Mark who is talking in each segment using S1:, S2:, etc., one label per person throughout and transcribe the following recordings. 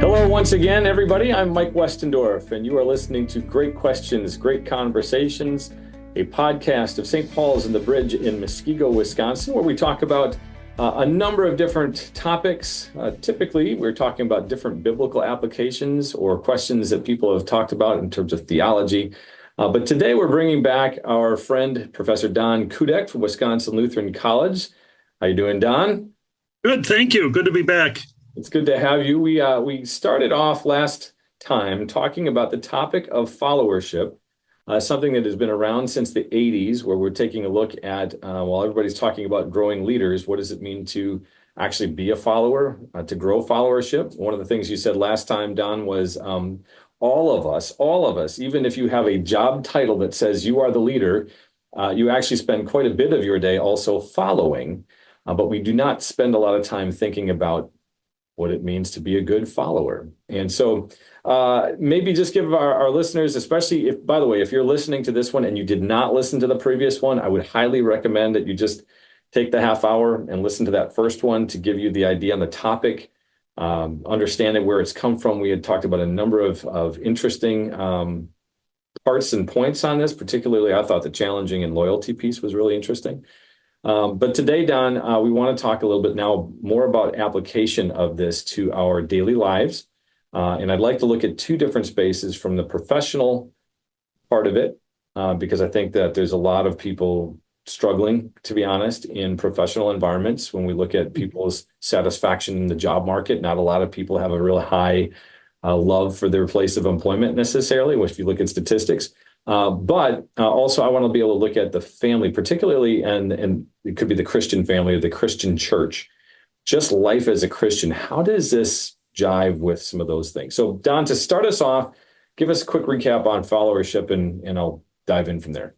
S1: Hello once again, everybody. I'm Mike Westendorf, and you are listening to Great Questions, Great Conversations, a podcast of St. Paul's and the Bridge in Muskego, Wisconsin, where we talk about a number of different topics. Typically, we're talking about different biblical applications or questions that people have talked about in terms of theology. But today we're bringing back our friend, Professor Don Kudek from Wisconsin Lutheran College. How you doing, Don?
S2: Good, thank you. Good to be back.
S1: It's good to have you. We started off last time talking about the topic of followership, something that has been around since the 80s, where we're taking a look at, while everybody's talking about growing leaders, what does it mean to actually be a follower, to grow followership? One of the things you said last time, Don, was all of us, even if you have a job title that says you are the leader, you actually spend quite a bit of your day also following, but we do not spend a lot of time thinking about what it means to be a good follower. And so maybe just give our listeners, especially if, by the way, if you're listening to this one and you did not listen to the previous one, I would highly recommend that you just take the half hour and listen to that first one to give you the idea on the topic, understanding where it's come from. We had talked about a number of interesting parts and points on this. Particularly, I thought the challenging and loyalty piece was really interesting. But today, Don, we want to talk a little bit now more about application of this to our daily lives. And I'd like to look at two different spaces from the professional part of it, because I think that there's a lot of people struggling, to be honest, in professional environments. When we look at people's satisfaction in the job market, not a lot of people have a real high love for their place of employment necessarily, which if you look at statistics. But also I want to be able to look at the family, particularly, and it could be the Christian family or the Christian church, just life as a Christian. How does this jive with some of those things? So Don, to start us off, give us a quick recap on followership and I'll dive in from there.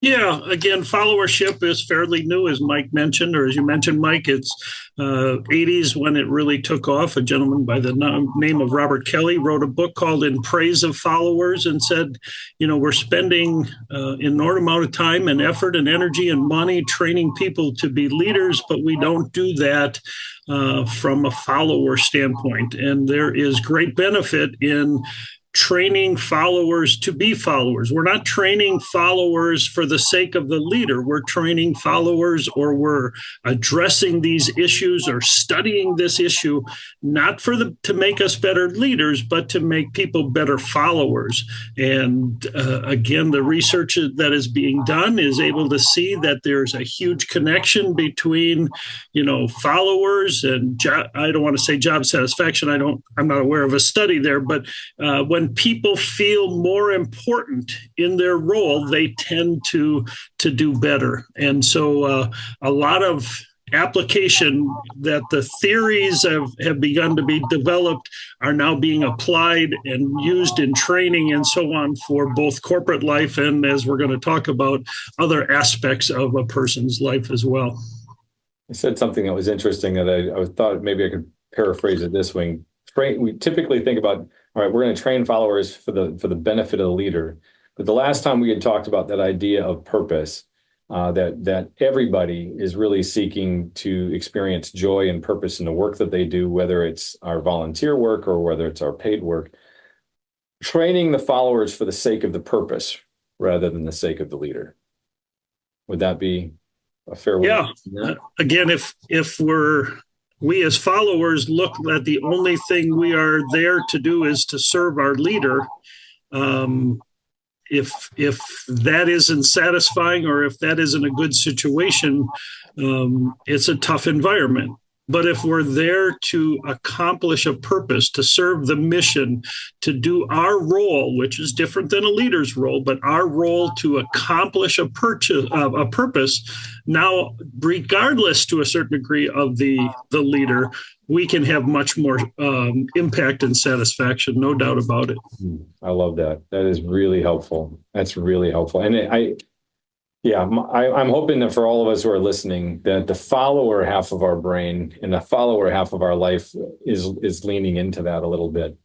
S2: Yeah, again, followership is fairly new, as Mike mentioned, or as you mentioned, Mike. It's 80s when it really took off. A gentleman by the name of Robert Kelly wrote a book called In Praise of Followers and said, we're spending an enormous amount of time and effort and energy and money training people to be leaders, but we don't do that from a follower standpoint. And there is great benefit in training followers to be followers. We're not training followers for the sake of the leader. We're training followers, or we're addressing these issues or studying this issue, not to make us better leaders, but to make people better followers. And again, the research that is being done is able to see that there's a huge connection between, followers and I don't want to say job satisfaction. I'm not aware of a study there, but when people feel more important in their role, they tend to do better. And so a lot of application that the theories have begun to be developed are now being applied and used in training and so on for both corporate life and, as we're going to talk about, other aspects of a person's life as well.
S1: I said something that was interesting that I thought maybe I could paraphrase it this way. We typically think about, all right, we're going to train followers for the benefit of the leader. But the last time we had talked about that idea of purpose, that everybody is really seeking to experience joy and purpose in the work that they do, whether it's our volunteer work or whether it's our paid work. Training the followers for the sake of the purpose rather than the sake of the leader. Would that be a fair way?
S2: Yeah. Again, if we as followers look at the only thing we are there to do is to serve our leader, if that isn't satisfying or if that isn't a good situation, it's a tough environment. But if we're there to accomplish a purpose, to serve the mission, to do our role, which is different than a leader's role, but our role to accomplish a purpose, now, regardless to a certain degree of the leader, we can have much more impact and satisfaction, no doubt about it.
S1: I love that. That is really helpful. That's really helpful. And I'm hoping that for all of us who are listening, that the follower half of our brain and the follower half of our life is leaning into that a little bit.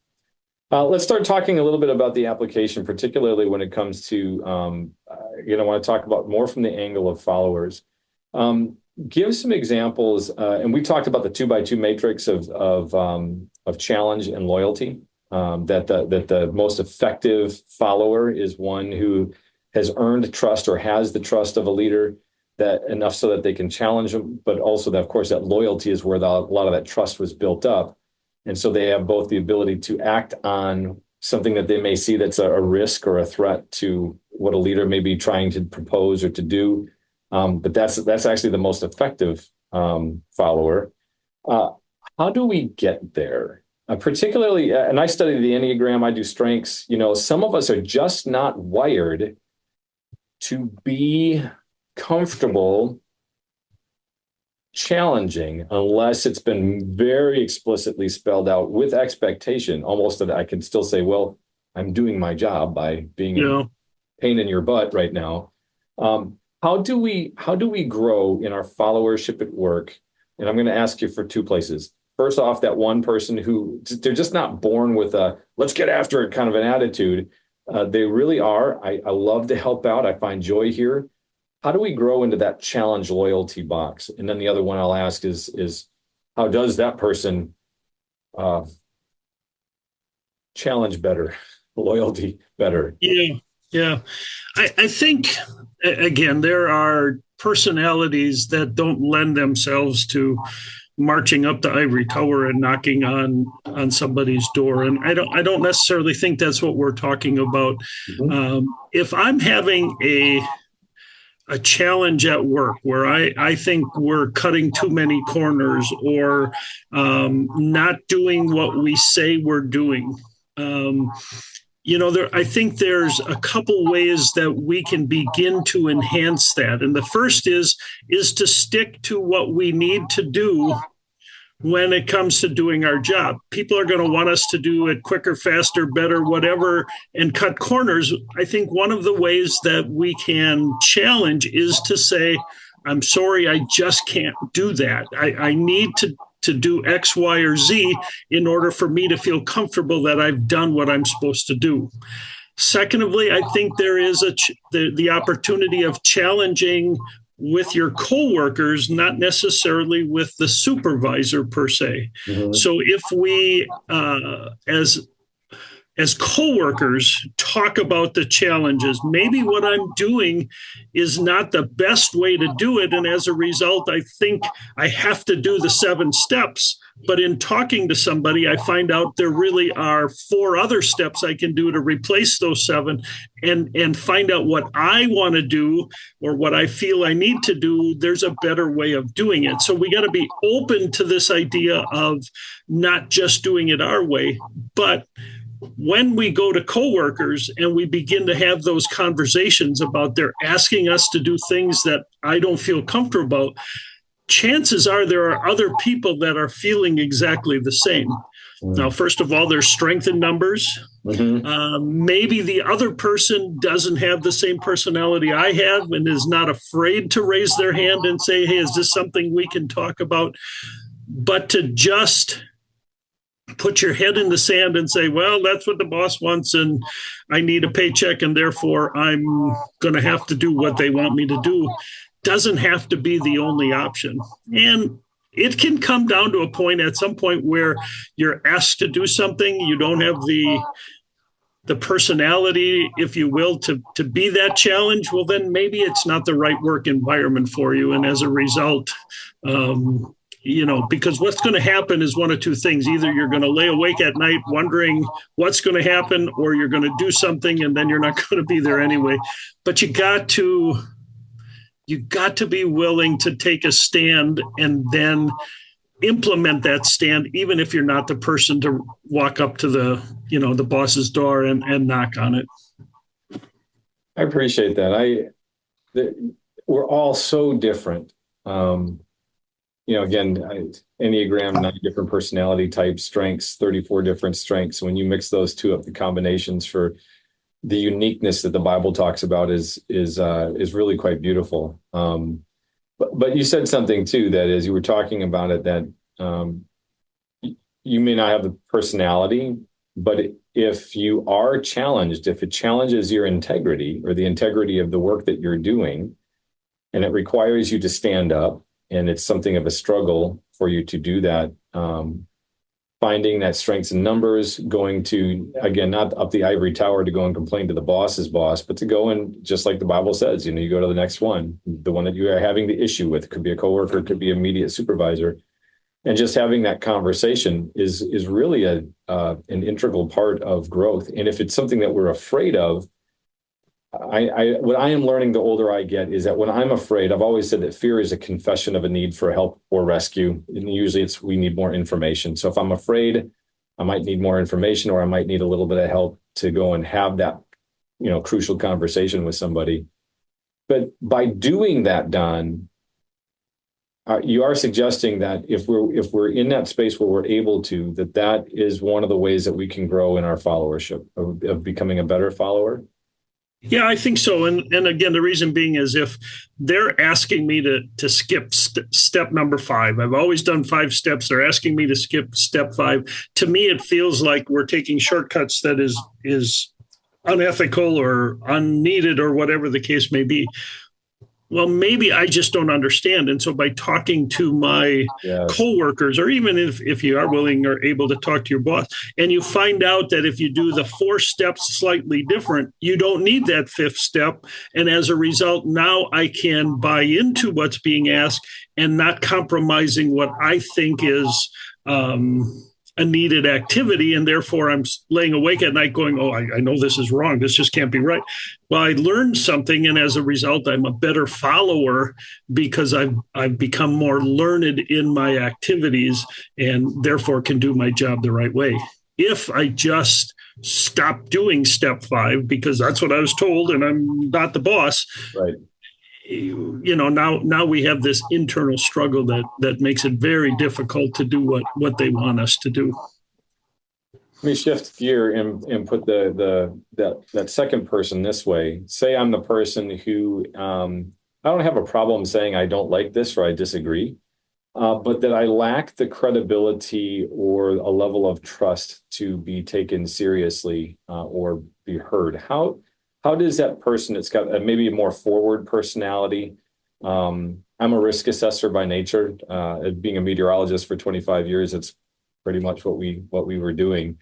S1: Let's start talking a little bit about the application, particularly when it comes to, I want to talk about more from the angle of followers. give some examples, and we talked about the 2x2 matrix of challenge and loyalty. That the most effective follower is one who has earned trust or has the trust of a leader that enough so that they can challenge them, but also that, of course, that loyalty is where a lot of that trust was built up, and so they have both the ability to act on something that they may see that's a risk or a threat to what a leader may be trying to propose or to do. But that's actually the most effective follower. How do we get there? Particularly, and I study the Enneagram, I do strengths. Some of us are just not wired to be comfortable challenging unless it's been very explicitly spelled out with expectation, almost that I can still say, well, I'm doing my job by being a pain in your butt right now. How do we grow in our followership at work? And I'm going to ask you for two places. First off, that one person who they're just not born with a let's get after it kind of an attitude. They really are. I love to help out. I find joy here. How do we grow into that challenge loyalty box? And then the other one I'll ask is how does that person challenge better, loyalty better?
S2: Yeah. I think, again, there are personalities that don't lend themselves to marching up the ivory tower and knocking on somebody's door. And I don't necessarily think that's what we're talking about.
S1: Mm-hmm.
S2: If I'm having a challenge at work where I think we're cutting too many corners or not doing what we say we're doing. I think there's a couple ways that we can begin to enhance that. And the first is to stick to what we need to do when it comes to doing our job. People are going to want us to do it quicker, faster, better, whatever, and cut corners. I think one of the ways that we can challenge is to say, I'm sorry, I just can't do that. I need to do X, Y, or Z in order for me to feel comfortable that I've done what I'm supposed to do. Secondly, I think there is the opportunity of challenging with your coworkers, not necessarily with the supervisor per se.
S1: Mm-hmm.
S2: So if we, as coworkers, talk about the challenges, maybe what I'm doing is not the best way to do it, and as a result, I think I have to do the 7 steps. But in talking to somebody, I find out there really are 4 other steps I can do to replace those 7 and find out what I want to do or what I feel I need to do. There's a better way of doing it. So we got to be open to this idea of not just doing it our way. But when we go to coworkers and we begin to have those conversations about they're asking us to do things that I don't feel comfortable about, chances are there are other people that are feeling exactly the same. Now, first of all, there's strength in numbers. Mm-hmm. Maybe the other person doesn't have the same personality I have and is not afraid to raise their hand and say, hey, is this something we can talk about? But to just put your head in the sand and say, well, that's what the boss wants and I need a paycheck and therefore I'm going to have to do what they want me to do, doesn't have to be the only option. And it can come down to a point at some point where you're asked to do something, you don't have the personality, if you will, to be that challenge. Well, then maybe it's not the right work environment for you. And as a result, because what's going to happen is one of two things. Either you're going to lay awake at night wondering what's going to happen, or you're going to do something and then you're not going to be there anyway. But you got to be willing to take a stand and then implement that stand, even if you're not the person to walk up to the boss's door and knock on it.
S1: I appreciate that. We're all so different. Again, Enneagram, 9 different personality types, strengths, 34 different strengths. When you mix those two up, the combinations for the uniqueness that the Bible talks about is really quite beautiful. But you said something too, that as you were talking about it, that you may not have the personality, but if you are challenged, if it challenges your integrity or the integrity of the work that you're doing, and it requires you to stand up and it's something of a struggle for you to do that. Finding that strengths in numbers, going to, again, not up the ivory tower to go and complain to the boss's boss, but to go and, just like the Bible says, you go to the next one, the one that you are having the issue with. It could be a coworker, it could be an immediate supervisor. And just having that conversation is really an integral part of growth. And if it's something that we're afraid of, what I am learning the older I get is that when I'm afraid, I've always said that fear is a confession of a need for help or rescue. And usually we need more information. So if I'm afraid, I might need more information, or I might need a little bit of help to go and have that, crucial conversation with somebody. But by doing that, Don, you are suggesting that if we're in that space where we're able to, that is one of the ways that we can grow in our followership of becoming a better follower.
S2: Yeah, I think so. And again, the reason being is if they're asking me to skip step number 5, I've always done 5 steps. They're asking me to skip step 5. To me, it feels like we're taking shortcuts that is unethical or unneeded or whatever the case may be. Well, maybe I just don't understand. And so by talking to my coworkers, or even if you are willing or able to talk to your boss, and you find out that if you do the 4 steps slightly different, you don't need that 5th step. And as a result, now I can buy into what's being asked and not compromising what I think is a needed activity. And therefore, I'm laying awake at night going, oh, I know this is wrong. This just can't be right. Well, I learned something. And as a result, I'm a better follower because I've become more learned in my activities and therefore can do my job the right way. If I just stop doing step 5 because that's what I was told and I'm not the boss.
S1: Right.
S2: Now we have this internal struggle that makes it very difficult to do what they want us to do.
S1: Let me shift gear and put that second person this way. Say I'm the person who I don't have a problem saying I don't like this or I disagree, but that I lack the credibility or a level of trust to be taken seriously or be heard. How does that person, it's got maybe a more forward personality. I'm a risk assessor by nature. Being a meteorologist for 25 years, it's pretty much what we were doing.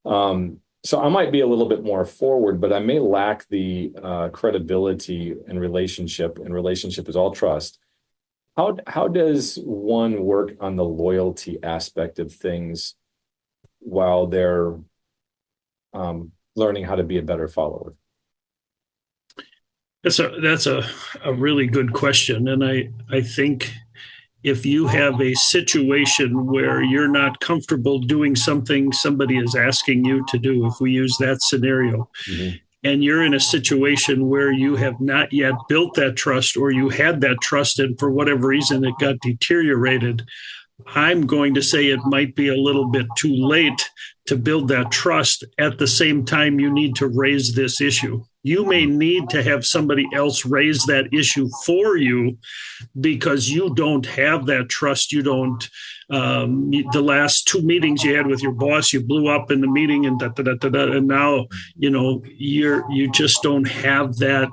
S1: So I might be a little bit more forward, but I may lack the credibility and relationship is all trust. How does one work on the loyalty aspect of things while they're learning how to be a better follower?
S2: That's a really good question. And I think if you have a situation where you're not comfortable doing something somebody is asking you to do, if we use that scenario, and you're in a situation where you have not yet built that trust or you had that trust and for whatever reason it got deteriorated, I'm going to say it might be a little bit too late to build that trust. At the same time, you need to raise this issue. You may need to have somebody else raise that issue for you because you don't have that trust. You don't. The last 2 meetings you had with your boss, you blew up in the meeting and and now you just don't have that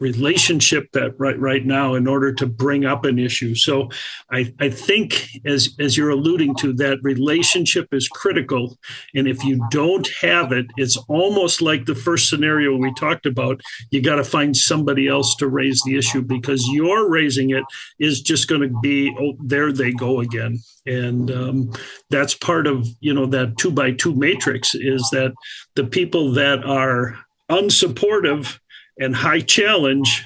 S2: relationship that right now in order to bring up an issue. So I think as you're alluding to, that relationship is critical. And if you don't have it, it's almost like the first scenario we talked about. You got to find somebody else to raise the issue because you're raising it is just going to be, oh, there they go again. And that's part of, that 2x2 matrix is that the people that are unsupportive and high challenge,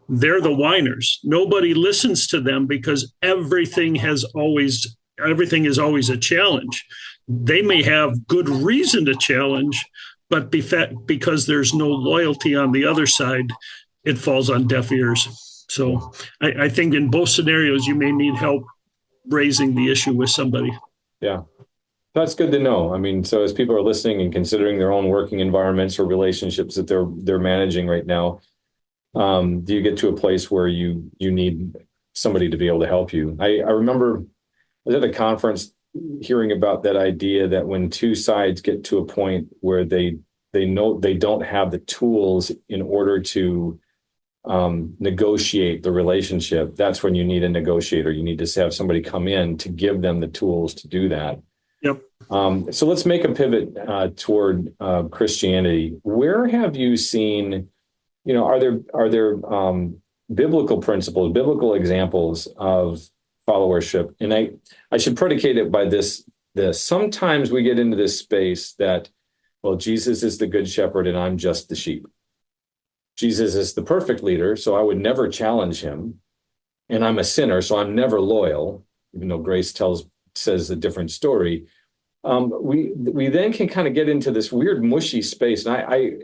S2: they're the whiners. Nobody listens to them because everything is always a challenge. They may have good reason to challenge, but because there's no loyalty on the other side, it falls on deaf ears. So I think in both scenarios, you may need help raising the issue with somebody.
S1: Yeah. That's good to know. I mean, so as people are listening and considering their own working environments or relationships that they're managing right now, do you get to a place where you need somebody to be able to help you? I remember I was at a conference hearing about that idea that when 2 sides get to a point where they know they don't have the tools in order to negotiate the relationship, that's when you need a negotiator. You need to have somebody come in to give them the tools to do that.
S2: Yep.
S1: So let's make a pivot toward Christianity. Where have you seen, are there biblical principles, biblical examples of followership? And I should predicate it by this. Sometimes we get into this space that, well, Jesus is the good shepherd and I'm just the sheep. Jesus is the perfect leader, so I would never challenge him. And I'm a sinner, so I'm never loyal, even though grace says a different story. We then can kind of get into this weird mushy space. And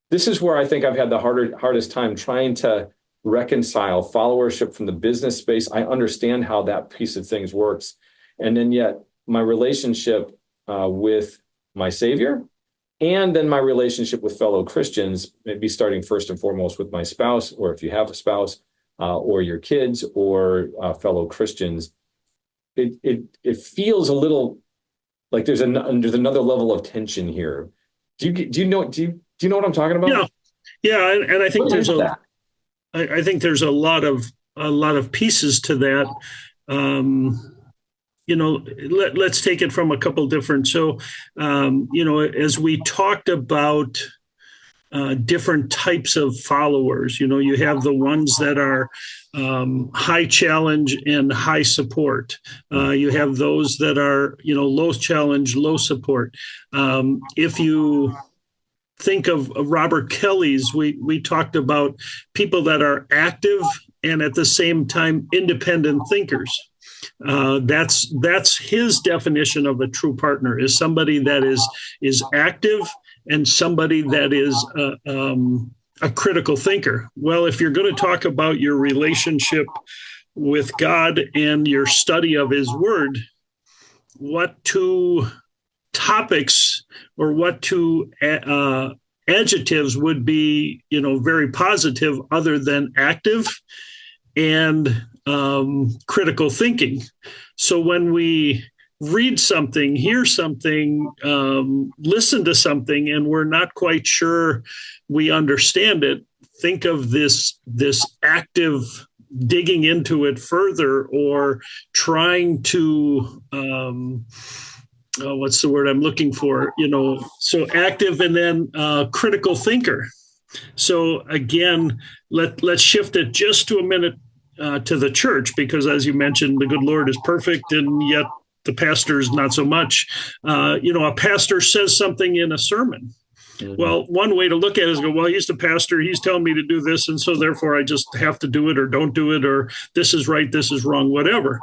S1: this is where I think I've had the hardest time trying to reconcile followership from the business space. I understand how that piece of things works. And then yet my relationship with my Savior, and then my relationship with fellow Christians, maybe starting first and foremost with my spouse, or if you have a spouse, or your kids, or fellow Christians. It feels a little like there's another level of tension here. Do you know what I'm talking about?
S2: Yeah, and I think
S1: I
S2: think there's a lot of pieces to that. Let's take it from a couple different. So, as we talked about different types of followers, you have the ones that are high challenge and high support. You have those that are, low challenge, low support. If you think of Robert Kelly's, we talked about people that are active and at the same time independent thinkers. That's his definition of a true partner, is somebody that is active and somebody that is a critical thinker. Well, if you're going to talk about your relationship with God and your study of his word, what two topics or what two adjectives would be, very positive other than active and critical thinking? So when we read something, hear something, listen to something, and we're not quite sure we understand it, think of this active digging into it further, or trying to what's the word I'm looking for? So active and then critical thinker. So again, let's shift it just to a minute to the church, because as you mentioned, the good Lord is perfect, and yet the pastor is not so much. A pastor says something in a sermon. Mm-hmm. Well, one way to look at it is go, well, he's the pastor, he's telling me to do this, and so therefore I just have to do it or don't do it, or this is right, this is wrong, whatever.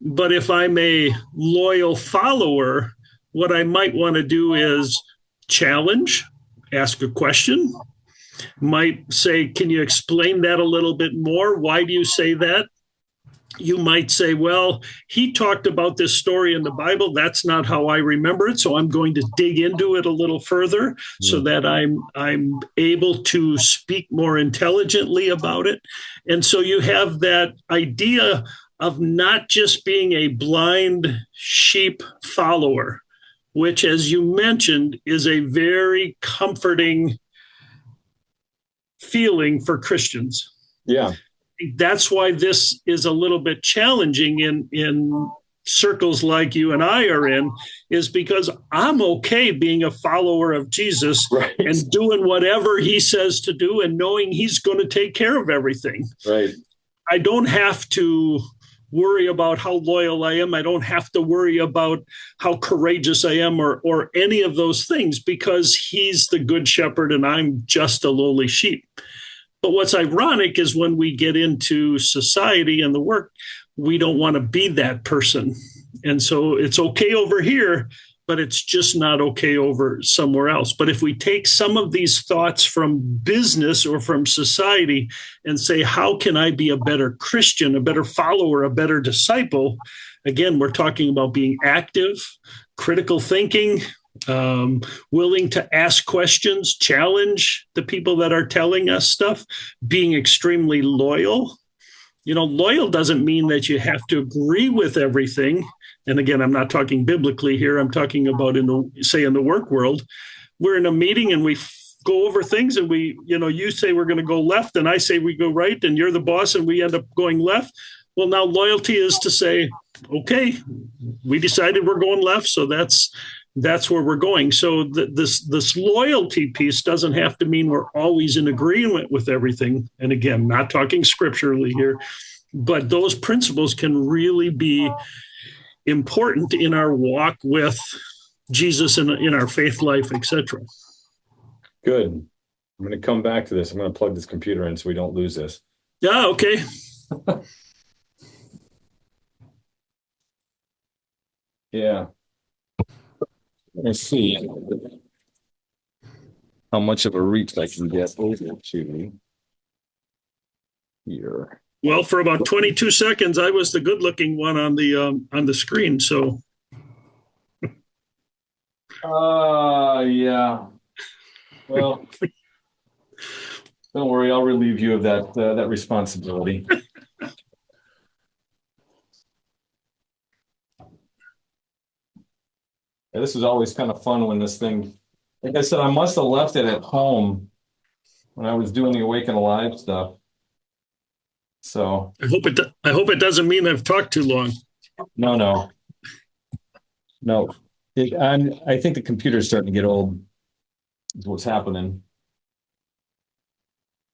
S2: But if I'm a loyal follower, what I might want to do is challenge, ask a question, might say, can you explain that a little bit more? Why do you say that? You might say, well, he talked about this story in the Bible. That's not how I remember it. So I'm going to dig into it a little further so that I'm able to speak more intelligently about it. And so you have that idea of not just being a blind sheep follower, which, as you mentioned, is a very comforting feeling for Christians.
S1: Yeah.
S2: That's why this is a little bit challenging in circles like you and I are in, is because I'm okay being a follower of Jesus, right, and doing whatever he says to do and knowing he's going to take care of everything.
S1: Right.
S2: I don't have to worry about how loyal I am. I don't have to worry about how courageous I am or any of those things, because he's the good shepherd and I'm just a lowly sheep. But what's ironic is when we get into society and the work, we don't want to be that person. And so it's okay over here, but it's just not okay over somewhere else. But if we take some of these thoughts from business or from society and say, how can I be a better Christian, a better follower, a better disciple? Again, we're talking about being active, critical thinking, willing to ask questions, challenge the people that are telling us stuff, being extremely loyal. Loyal doesn't mean that you have to agree with everything. And again, I'm not talking biblically here. I'm talking about in the work world. We're in a meeting and we go over things and you say we're going to go left and I say we go right and you're the boss and we end up going left. Well, now loyalty is to say, okay, we decided we're going left. So that's where we're going. So this loyalty piece doesn't have to mean we're always in agreement with everything. And again, not talking scripturally here, but those principles can really be important in our walk with Jesus and in our faith life, etc.
S1: Good. I'm going to come back to this. I'm going to plug this computer in so we don't lose this.
S2: Yeah, okay.
S1: Yeah. Let's see how much of a reach I can get over to here.
S2: Well, for about 22 seconds, I was the good-looking one on the screen. So,
S1: yeah. Well, don't worry. I'll relieve you of that responsibility. Yeah, this is always kind of fun when this thing. Like I said, I must have left it at home when I was doing the Awaken Alive stuff. So
S2: I hope it doesn't mean I've talked too long.
S1: no. I think the computer's starting to get old. Is what's happening,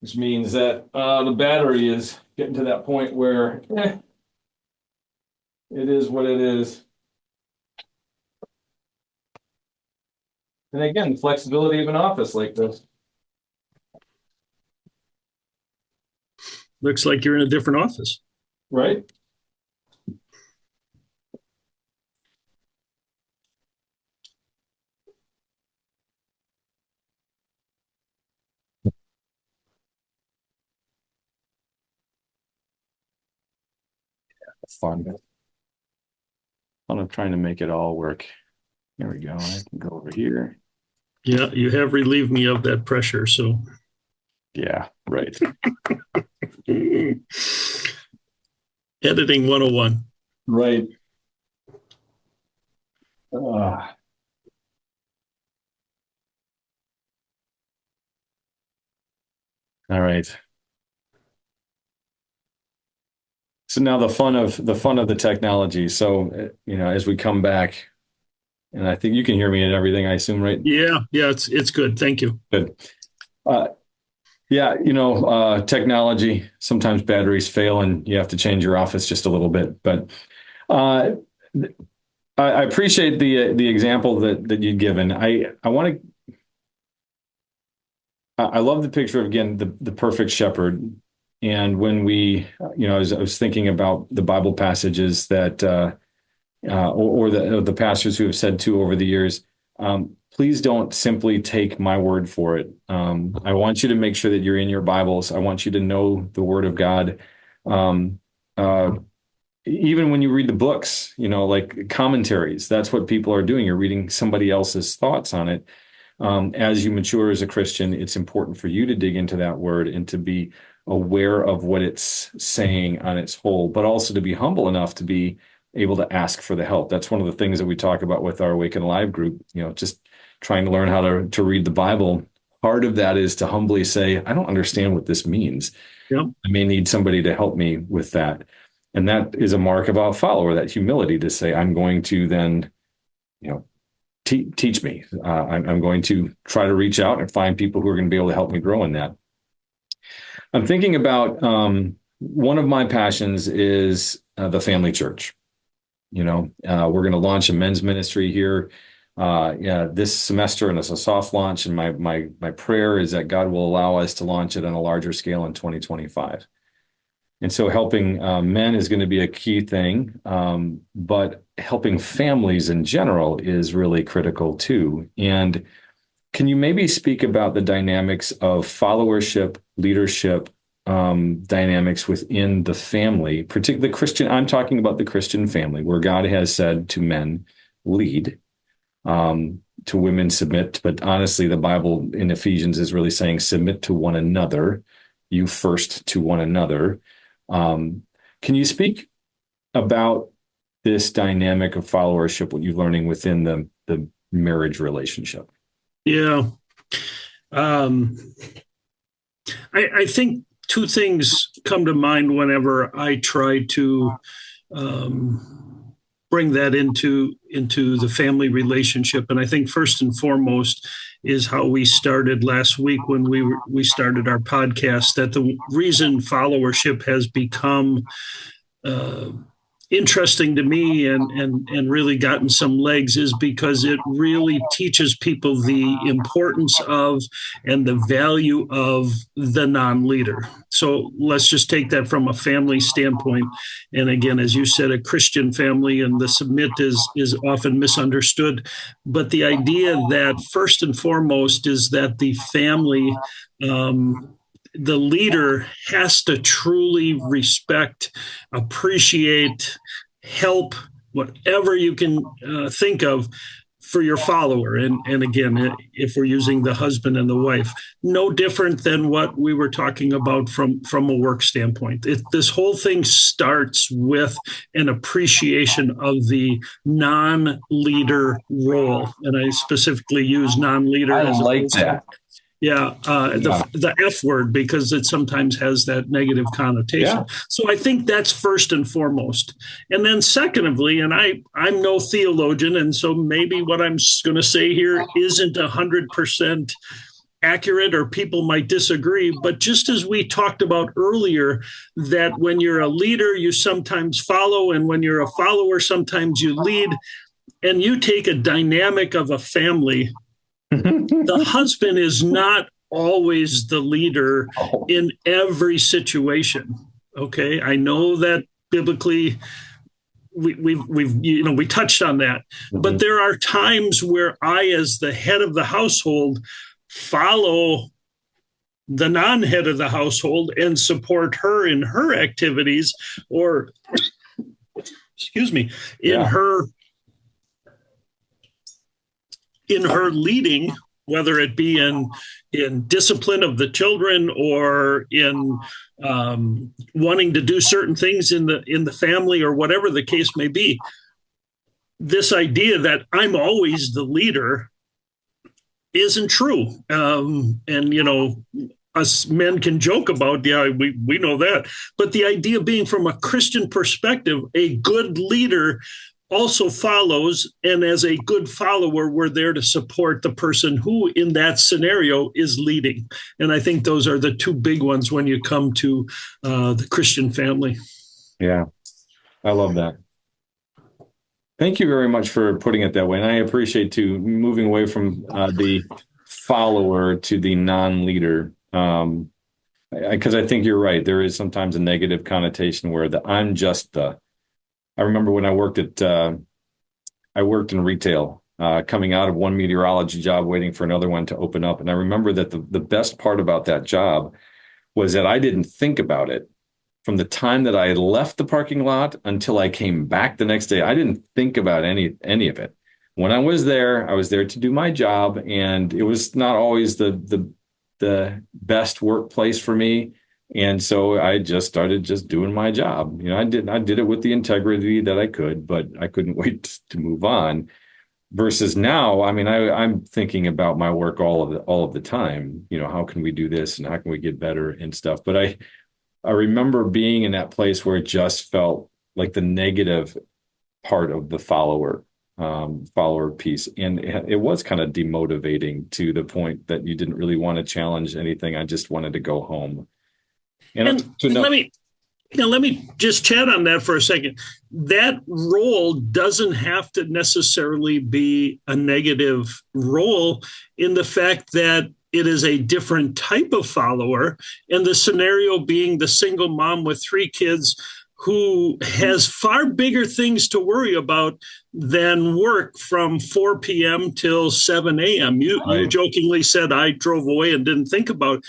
S1: which means that the battery is getting to that point where it is what it is. And again, flexibility of an office like this.
S2: Looks like you're in a different office.
S1: Right? Fun. I'm trying to make it all work. There we go. I can go over here.
S2: Yeah, you have relieved me of that pressure. So,
S1: yeah, right.
S2: Editing 101.
S1: Right. All right. So now the fun of the technology. So as we come back, and I think you can hear me and everything, I assume, right?
S2: Yeah, it's good. Thank you.
S1: Good. Yeah, technology, sometimes batteries fail and you have to change your office just a little bit. But I appreciate the example that you've given. I love the picture of, again, the perfect shepherd. And when I was thinking about the Bible passages that or the pastors who have said too over the years, please don't simply take my word for it. I want you to make sure that you're in your Bibles. I want you to know the Word of God. Even when you read the books, like commentaries, that's what people are doing. You're reading somebody else's thoughts on it. As you mature as a Christian, it's important for you to dig into that word and to be aware of what it's saying on its whole, but also to be humble enough to be able to ask for the help. That's one of the things that we talk about with our Awaken Alive group, just trying to learn how to read the Bible. Part of that is to humbly say, I don't understand what this means.
S2: Yep.
S1: I may need somebody to help me with that. And that is a mark of a follower, that humility to say, I'm going to then, teach me. I'm going to try to reach out and find people who are going to be able to help me grow in that. I'm thinking about one of my passions is the family church. We're going to launch a men's ministry here this semester, and it's a soft launch. And my prayer is that God will allow us to launch it on a larger scale in 2025. And so helping men is going to be a key thing, but helping families in general is really critical too. And can you maybe speak about the dynamics of followership, leadership, dynamics within the family, particularly the Christian? I'm talking about the Christian family, where God has said to men, lead, to women, submit. But honestly, the Bible in Ephesians is really saying submit to one another, you first to one another. Can you speak about this dynamic of followership, what you're learning within the marriage relationship?
S2: Yeah. Um, I think two things come to mind whenever I try to bring that into the family relationship. And I think first and foremost is how we started last week when we started our podcast. That the reason followership has become uh, interesting to me and really gotten some legs is because it really teaches people the importance of and the value of the non-leader. So let's just take that from a family standpoint. And again, as you said, a Christian family and the submit is often misunderstood. But the idea that first and foremost is that the family the leader has to truly respect, appreciate, help, whatever you can think of for your follower. And again, if we're using the husband and the wife, no different than what we were talking about from a work standpoint. This whole thing starts with an appreciation of the non-leader role. And I specifically use non-leader
S1: I
S2: as
S1: like
S2: opposed to
S1: that. Yeah.
S2: the F word because it sometimes has that negative connotation.
S1: Yeah.
S2: So I think that's first and foremost. And then secondly, and I'm no theologian, and so maybe what I'm going to say here isn't 100% accurate or people might disagree, but just as we talked about earlier, that when you're a leader, you sometimes follow, and when you're a follower, sometimes you lead, and you take a dynamic of a family. The husband is not always the leader in every situation. Okay, I know that biblically we touched on that, but there are times where I, as the head of the household, follow the non-head of the household and support her in her activities, or excuse me, in her leading, whether it be in discipline of the children or in wanting to do certain things in the family or whatever the case may be. This idea that I'm always the leader isn't true. And us men can joke about, yeah, we know that. But the idea being, from a Christian perspective, a good leader also follows, and as a good follower, we're there to support the person who in that scenario is leading. And I think those are the two big ones when you come to the Christian family.
S1: Yeah, I love that. Thank you very much for putting it that way. And I appreciate too moving away from the follower to the non-leader. Because I think you're right. There is sometimes a negative connotation where I'm just the. I remember when I worked in retail, coming out of one meteorology job, waiting for another one to open up. And I remember that the best part about that job was that I didn't think about it from the time that I had left the parking lot until I came back the next day. I didn't think about any of it. When I was there to do my job, and it was not always the best workplace for me. And so I just started doing my job. I did it with the integrity that I could, but I couldn't wait to move on. Versus now, I mean, I'm thinking about my work all of the time. How can we do this and how can we get better and stuff? But I remember being in that place where it just felt like the negative part of the follower piece. And it was kind of demotivating to the point that you didn't really want to challenge anything. I just wanted to go home.
S2: And let me just chat on that for a second. That role doesn't have to necessarily be a negative role, in the fact that it is a different type of follower. And the scenario being the single mom with 3 kids who has far bigger things to worry about than work from 4 p.m. till 7 a.m. You jokingly said I drove away and didn't think about it.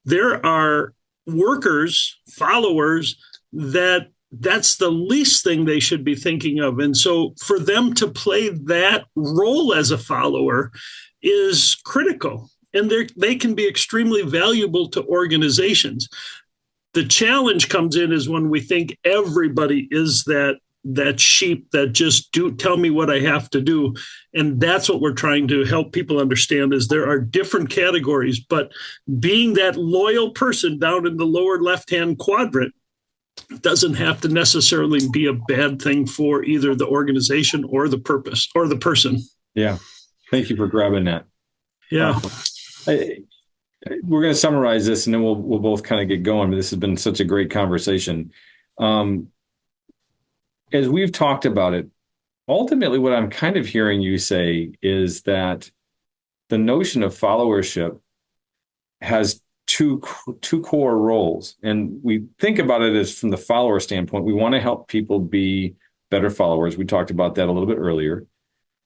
S2: There are workers, followers, that's the least thing they should be thinking of. And so for them to play that role as a follower is critical. And they can be extremely valuable to organizations. The challenge comes in is when we think everybody is that that sheep that just tell me what I have to do. And that's what we're trying to help people understand is there are different categories, but being that loyal person down in the lower left-hand quadrant doesn't have to necessarily be a bad thing for either the organization or the purpose or the person.
S1: Yeah. Thank you for grabbing that.
S2: Yeah.
S1: We're going to summarize this and then we'll both kind of get going. But this has been such a great conversation. As we've talked about it, ultimately what I'm kind of hearing you say is that the notion of followership has two core roles. And we think about it as from the follower standpoint. We want to help people be better followers. We talked about that a little bit earlier.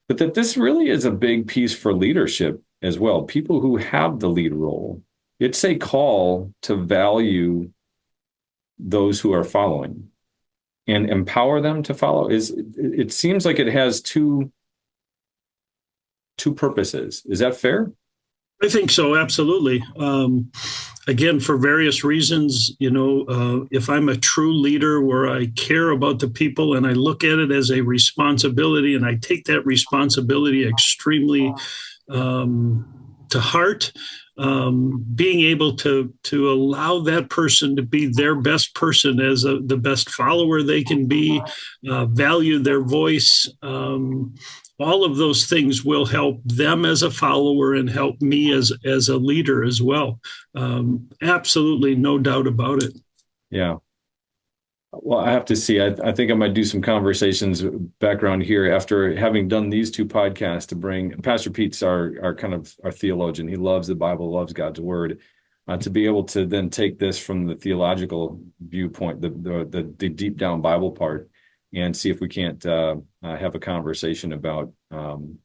S1: But that this really is a big piece for leadership as well. People who have the lead role. It's a call to value those who are following and empower them to follow. It seems like it has two purposes. Is that fair?
S2: I think so, absolutely. Again, for various reasons, if I'm a true leader where I care about the people and I look at it as a responsibility and I take that responsibility extremely to heart, being able to allow that person to be their best person as the best follower they can be, value their voice. All of those things will help them as a follower and help me as a leader as well. Absolutely, no doubt about it.
S1: Yeah. Well, I have to see. I think I might do some conversations background here after having done these two podcasts to bring Pastor Pete's our kind of our theologian. He loves the Bible, loves God's word. To be able to then take this from the theological viewpoint, the deep down Bible part, and see if we can't have a conversation about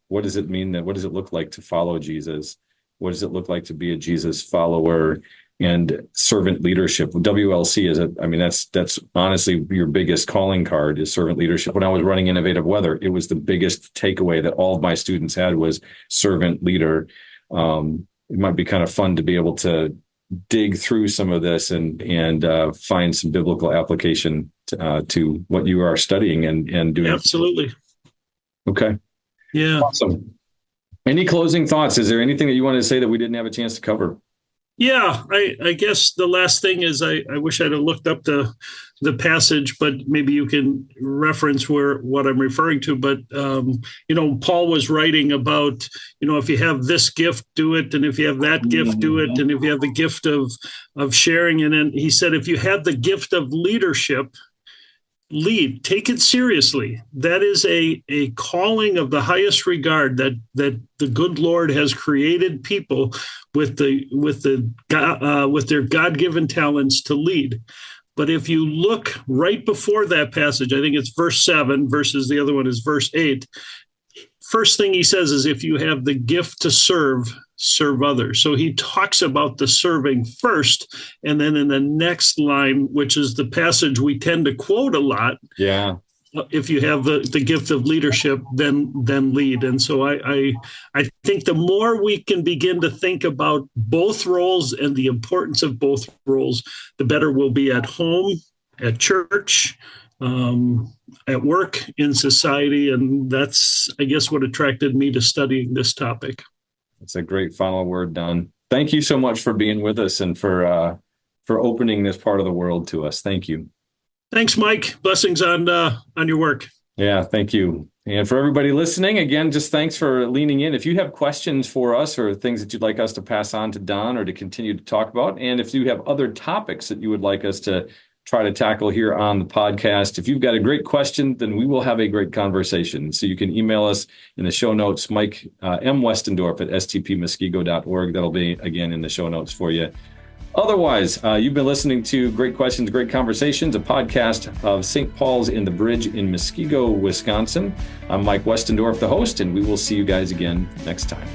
S1: what does it mean what does it look like to follow Jesus? What does it look like to be a Jesus follower? And servant leadership. WLC that's honestly your biggest calling card is servant leadership. When I was running Innovative Weather, it was the biggest takeaway that all of my students had was servant leader. It might be kind of fun to be able to dig through some of this and find some biblical application to what you are studying and doing.
S2: Absolutely.
S1: Okay.
S2: Yeah.
S1: Awesome. Any closing thoughts? Is there anything that you wanted to say that we didn't have a chance to cover?
S2: Yeah, I guess the last thing is I wish I'd have looked up the passage, but maybe you can reference what I'm referring to. But Paul was writing about if you have this gift, do it, and if you have that gift, do it, and if you have the gift of sharing, and then he said if you have the gift of leadership, lead, take it seriously. That is a calling of the highest regard that the good Lord has created people with their God-given talents to lead. But if you look right before that passage, I think it's verse 7 versus the other one is verse 8. First thing he says is if you have the gift to serve others. So he talks about the serving first, and then in the next line, which is the passage we tend to quote a lot.
S1: Yeah.
S2: If you have the gift of leadership, then lead. And so I think the more we can begin to think about both roles and the importance of both roles, the better we'll be at home, at church, at work, in society. And that's, I guess, what attracted me to studying this topic.
S1: It's a great final word, Don. Thank you so much for being with us and for opening this part of the world to us. Thank you.
S2: Thanks, Mike. Blessings on your work.
S1: Yeah, thank you. And for everybody listening, again, just thanks for leaning in. If you have questions for us or things that you'd like us to pass on to Don or to continue to talk about, and if you have other topics that you would like us to try to tackle here on the podcast, if you've got a great question, then we will have a great conversation. So you can email us in the show notes, Mike M. Westendorf at stpmuskego.org. That'll be, again, in the show notes for you. Otherwise, you've been listening to Great Questions, Great Conversations, a podcast of St. Paul's in the Bridge in Muskego, Wisconsin. I'm Mike Westendorf, the host, and we will see you guys again next time.